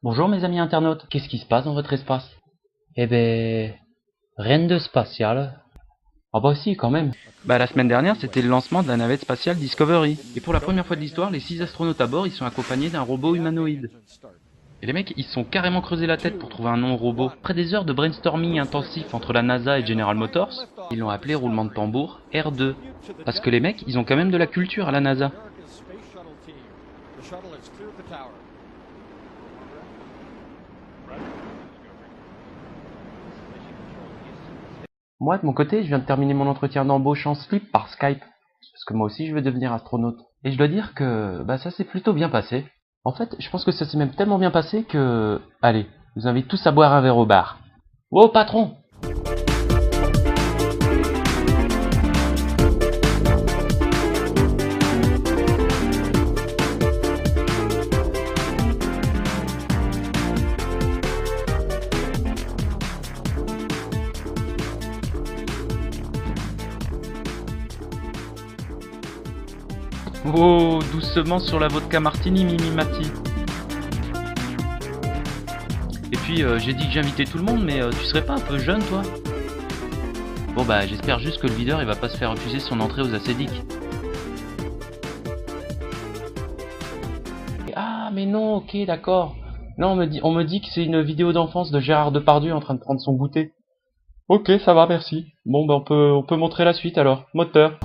Bonjour mes amis internautes, qu'est-ce qui se passe dans votre espace? Eh ben, rien de spatial. Ah bah si, quand même. Bah la semaine dernière, c'était le lancement de la navette spatiale Discovery. Et pour la première fois de l'histoire, les 6 astronautes à bord, ils sont accompagnés d'un robot humanoïde. Et les mecs, ils se sont carrément creusé la tête pour trouver un nom au robot. Après des heures de brainstorming intensif entre la NASA et General Motors, ils l'ont appelé roulement de tambour R2. Parce que les mecs, ils ont quand même de la culture à la NASA. Moi, de mon côté, je viens de terminer mon entretien d'embauche en slip par Skype. Parce que moi aussi, je veux devenir astronaute. Et je dois dire que ça s'est plutôt bien passé. En fait, je pense que ça s'est même tellement bien passé que... Allez, je vous invite tous à boire un verre au bar. Wow, patron! Oh, doucement sur la vodka martini, Mimimati. Et puis, j'ai dit que j'invitais tout le monde, mais tu serais pas un peu jeune, toi? Bon bah, j'espère juste que le videur, il va pas se faire refuser son entrée aux acédiques. Ah, mais non, ok, d'accord. Non, on me dit que c'est une vidéo d'enfance de Gérard Depardieu en train de prendre son goûter. Ok, ça va, merci. Bon, on peut montrer la suite alors. Moteur.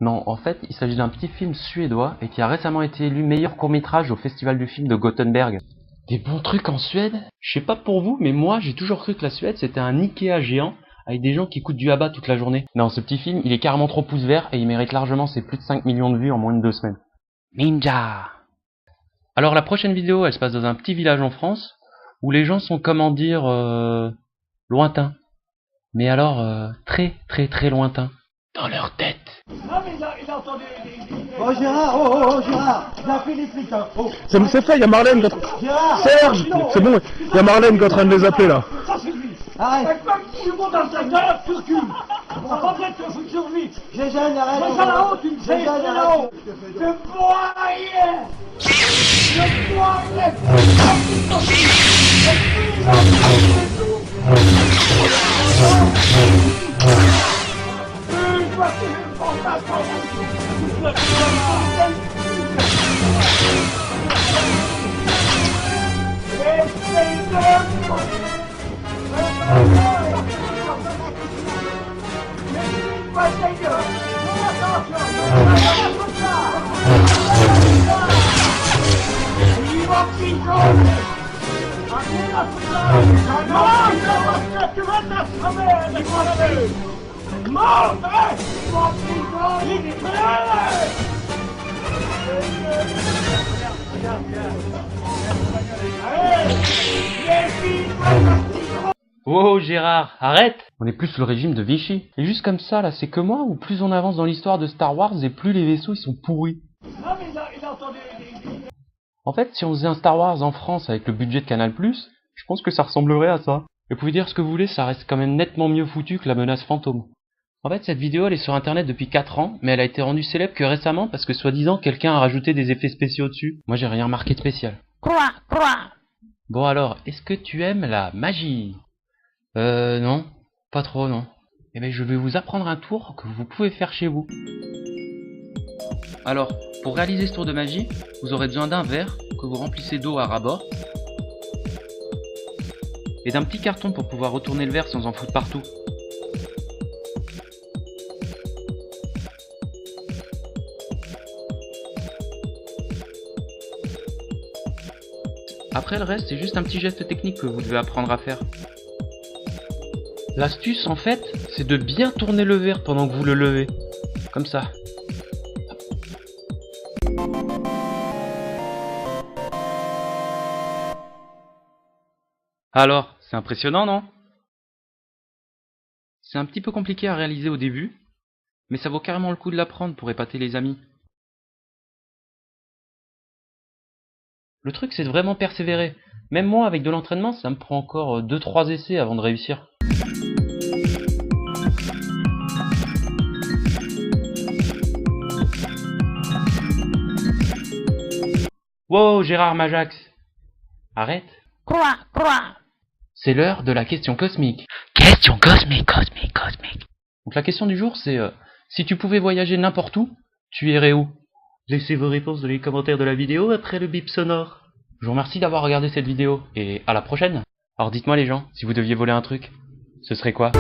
Non, en fait, il s'agit d'un petit film suédois et qui a récemment été élu meilleur court-métrage au Festival du film de Gothenburg. Des bons trucs en Suède? Je sais pas pour vous, mais moi, j'ai toujours cru que la Suède, c'était un Ikea géant avec des gens qui écoutent du ABBA toute la journée. Non, ce petit film, il est carrément trop pouce vert et il mérite largement ses plus de 5 millions de vues en moins de 2 semaines. Ninja! Alors la prochaine vidéo, elle se passe dans un petit village en France où les gens sont, comment dire, lointains. Mais alors, très très très lointains. Dans leur tête. Non mais il a entendu... Oh Gérard, oh Gérard, il a fait les flics hein. Oh. C'est fait, il y a Marlène qui est en Gérard, Serge, c'est bon, il y a Marlène qui est en train de les appeler là. ça c'est lui. Arrête. Tu montes dans le secteur, tu recules. Ça va bien te foutre sur lui. Gégène, arrête. Gégène là-haut, tu me sais, Gégène là-haut. Je broyais. Je broyais. Oh Gérard, arrête! On est plus sous le régime de Vichy. Et juste comme ça, là, c'est que moi, ou plus on avance dans l'histoire de Star Wars et plus les vaisseaux ils sont pourris? Non mais il a entendu... En fait, si on faisait un Star Wars en France avec le budget de Canal+, je pense que ça ressemblerait à ça. Et vous pouvez dire ce que vous voulez, ça reste quand même nettement mieux foutu que la menace fantôme. En fait, cette vidéo, elle est sur internet depuis 4 ans, mais elle a été rendue célèbre que récemment parce que soi-disant quelqu'un a rajouté des effets spéciaux dessus. Moi, j'ai rien remarqué de spécial. Quoi? Bon alors, est-ce que tu aimes la magie? Non. Pas trop, non. Eh ben, je vais vous apprendre un tour que vous pouvez faire chez vous. Alors, pour réaliser ce tour de magie, vous aurez besoin d'un verre que vous remplissez d'eau à ras-bord et d'un petit carton pour pouvoir retourner le verre sans en foutre partout. Après le reste, c'est juste un petit geste technique que vous devez apprendre à faire. L'astuce, en fait, c'est de bien tourner le verre pendant que vous le levez. Comme ça. Alors, C'est impressionnant, non? C'est un petit peu compliqué à réaliser au début, mais ça vaut carrément le coup de l'apprendre pour épater les amis. Le truc, c'est de vraiment persévérer. Même moi, avec de l'entraînement, ça me prend encore 2-3 essais avant de réussir. Wow, Gérard Majax. Arrête. Quoi? C'est l'heure de la question cosmique. Question cosmique. Donc la question du jour, c'est si tu pouvais voyager n'importe où, tu irais où? Laissez vos réponses dans les commentaires de la vidéo après le bip sonore. Je vous remercie d'avoir regardé cette vidéo, et à la prochaine. Alors dites-moi les gens, si vous deviez voler un truc, ce serait quoi?